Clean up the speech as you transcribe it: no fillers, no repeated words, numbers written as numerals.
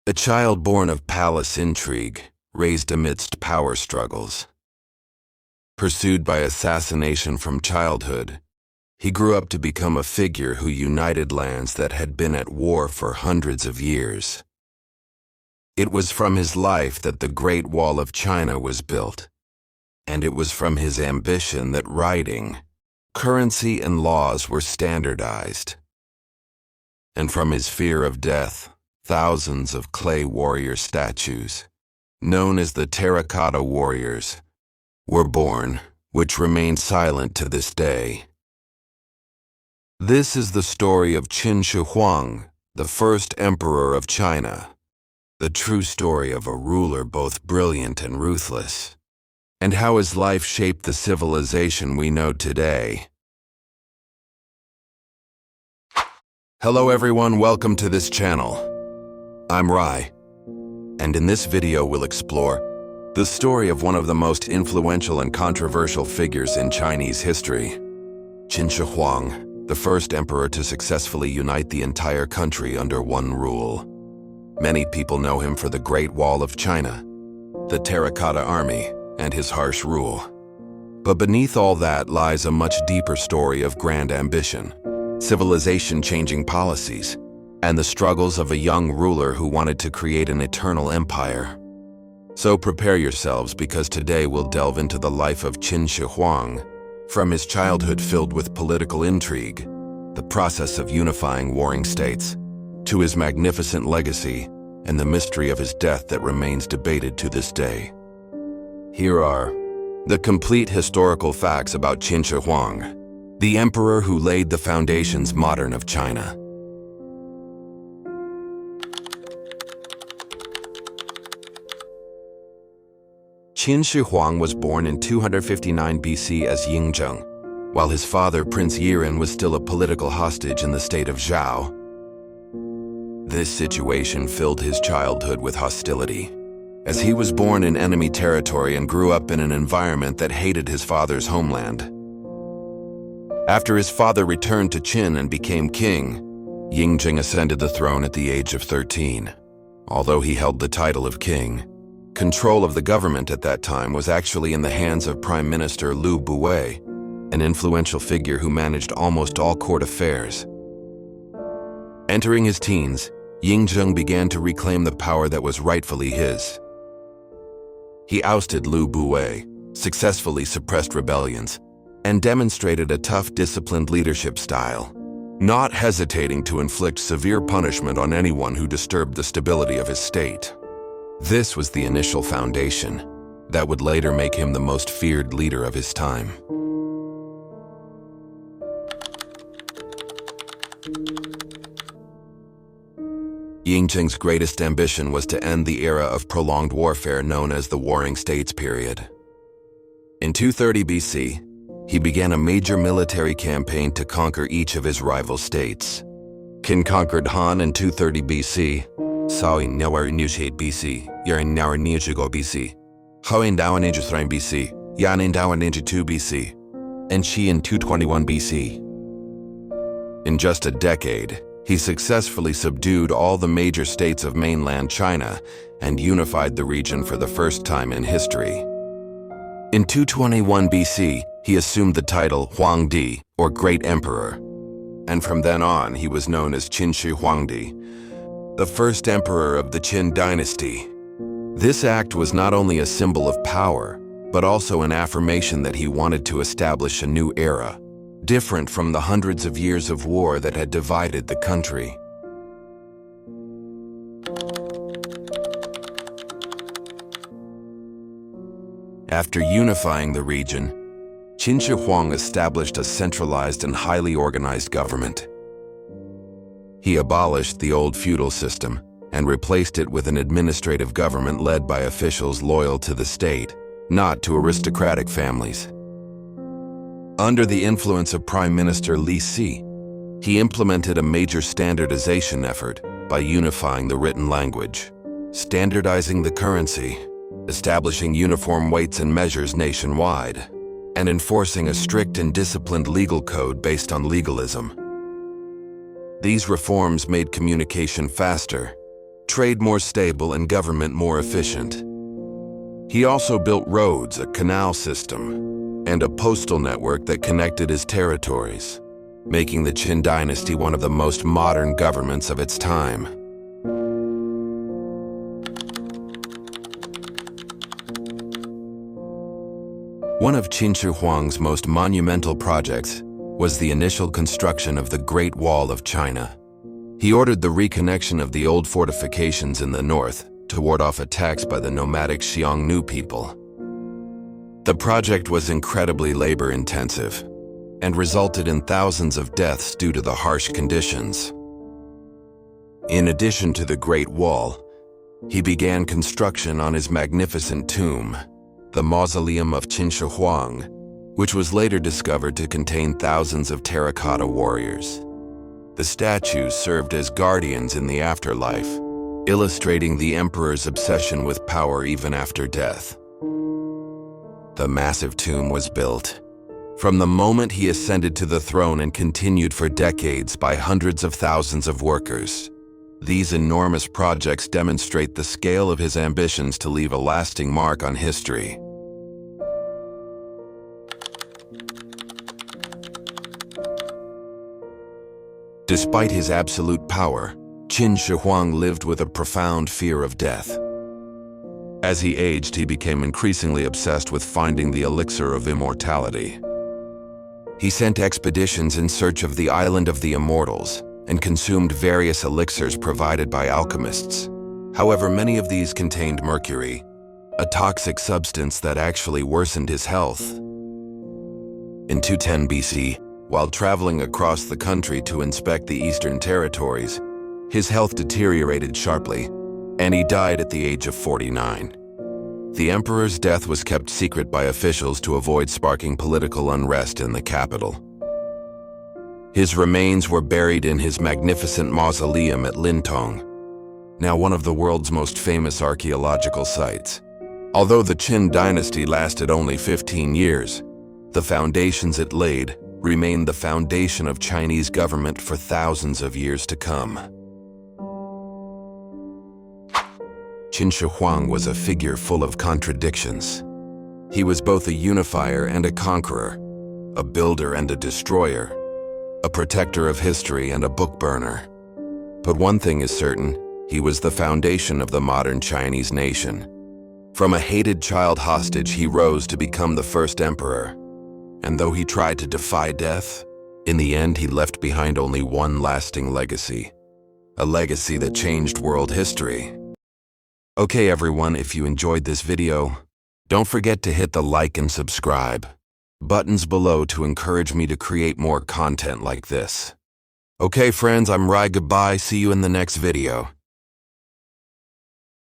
A child born of palace intrigue, raised amidst power struggles. Pursued by assassination from childhood, he grew up to become a figure who united lands that had been at war for hundreds of years. It was from his life that the Great Wall of China was built, and it was from his ambition that writing, currency, and laws were standardized. And from his fear of death, thousands of clay warrior statues, known as the Terracotta warriors, were born, which remain silent to this day. This is the story of Qin Shi Huang, the first emperor of China, the true story of a ruler both brilliant and ruthless, and how his life shaped the civilization we know today. Hello everyone, welcome to this channel. I'm Rai, and in this video we'll explore the story of one of the most influential and controversial figures in Chinese history, Qin Shi Huang, the first emperor to successfully unite the entire country under one rule. Many people know him for the Great Wall of China, the Terracotta Army, and his harsh rule. But beneath all that lies a much deeper story of grand ambition, civilization-changing policies, and the struggles of a young ruler who wanted to create an eternal empire. So prepare yourselves, because today we'll delve into the life of Qin Shi Huang, from his childhood filled with political intrigue, the process of unifying warring states, to his magnificent legacy and the mystery of his death that remains debated to this day. Here are the complete historical facts about Qin Shi Huang, the emperor who laid the foundations modern of China. Qin Shi Huang was born in 259 BC as Yingzheng, while his father, Prince Yiren, was still a political hostage in the state of Zhao. This situation filled his childhood with hostility, as he was born in enemy territory and grew up in an environment that hated his father's homeland. After his father returned to Qin and became king, Yingzheng ascended the throne at the age of 13. Although he held the title of king, control of the government at that time was actually in the hands of Prime Minister Liu Buwei, an influential figure who managed almost all court affairs. Entering his teens, Yingzheng began to reclaim the power that was rightfully his. He ousted Liu Buwei, successfully suppressed rebellions, and demonstrated a tough, disciplined leadership style, not hesitating to inflict severe punishment on anyone who disturbed the stability of his state. This was the initial foundation that would later make him the most feared leader of his time. Yingzheng's greatest ambition was to end the era of prolonged warfare known as the Warring States period. In 230 BC, he began a major military campaign to conquer each of his rival states. Qin conquered Han in 230 BC, Sao in 228 BC, Yer in 229 BC, Hao in 293 BC, Yan in 292 BC, and Qi in 221 BC. In just a decade, he successfully subdued all the major states of mainland China and unified the region for the first time in history. In 221 BC, he assumed the title Huangdi, or Great Emperor, and from then on he was known as Qin Shi Huangdi, the first emperor of the Qin Dynasty. This act was not only a symbol of power, but also an affirmation that he wanted to establish a new era, different from the hundreds of years of war that had divided the country. After unifying the region, Qin Shi Huang established a centralized and highly organized government. He abolished the old feudal system and replaced it with an administrative government led by officials loyal to the state, not to aristocratic families. Under the influence of Prime Minister Li Si, he implemented a major standardization effort by unifying the written language, standardizing the currency, establishing uniform weights and measures nationwide, and enforcing a strict and disciplined legal code based on legalism. These reforms made communication faster, trade more stable and government more efficient. He also built roads, a canal system, and a postal network that connected his territories, making the Qin dynasty one of the most modern governments of its time. One of Qin Shi Huang's most monumental projects was the initial construction of the Great Wall of China. He ordered the reconnection of the old fortifications in the north to ward off attacks by the nomadic Xiongnu people. The project was incredibly labor-intensive and resulted in thousands of deaths due to the harsh conditions. In addition to the Great Wall, he began construction on his magnificent tomb, the Mausoleum of Qin Shi Huang, which was later discovered to contain thousands of terracotta warriors. The statues served as guardians in the afterlife, illustrating the emperor's obsession with power even after death. The massive tomb was built from the moment he ascended to the throne and continued for decades by hundreds of thousands of workers. These enormous projects demonstrate the scale of his ambitions to leave a lasting mark on history. Despite his absolute power, Qin Shi Huang lived with a profound fear of death. As he aged, he became increasingly obsessed with finding the elixir of immortality. He sent expeditions in search of the island of the immortals and consumed various elixirs provided by alchemists. However, many of these contained mercury, a toxic substance that actually worsened his health. In 210 BC, while traveling across the country to inspect the eastern territories, his health deteriorated sharply, and he died at the age of 49. The emperor's death was kept secret by officials to avoid sparking political unrest in the capital. His remains were buried in his magnificent mausoleum at Lintong, now one of the world's most famous archaeological sites. Although the Qin dynasty lasted only 15 years, the foundations it laid remained the foundation of Chinese government for thousands of years to come. Qin Shi Huang was a figure full of contradictions. He was both a unifier and a conqueror, a builder and a destroyer, a protector of history and a book burner. But one thing is certain, he was the foundation of the modern Chinese nation. From a hated child hostage, he rose to become the first emperor. And though he tried to defy death, in the end he left behind only one lasting legacy, a legacy that changed world history. Okay everyone, if you enjoyed this video, don't forget to hit the like and subscribe buttons below to encourage me to create more content like this. Okay friends, I'm Rai, goodbye, see you in the next video.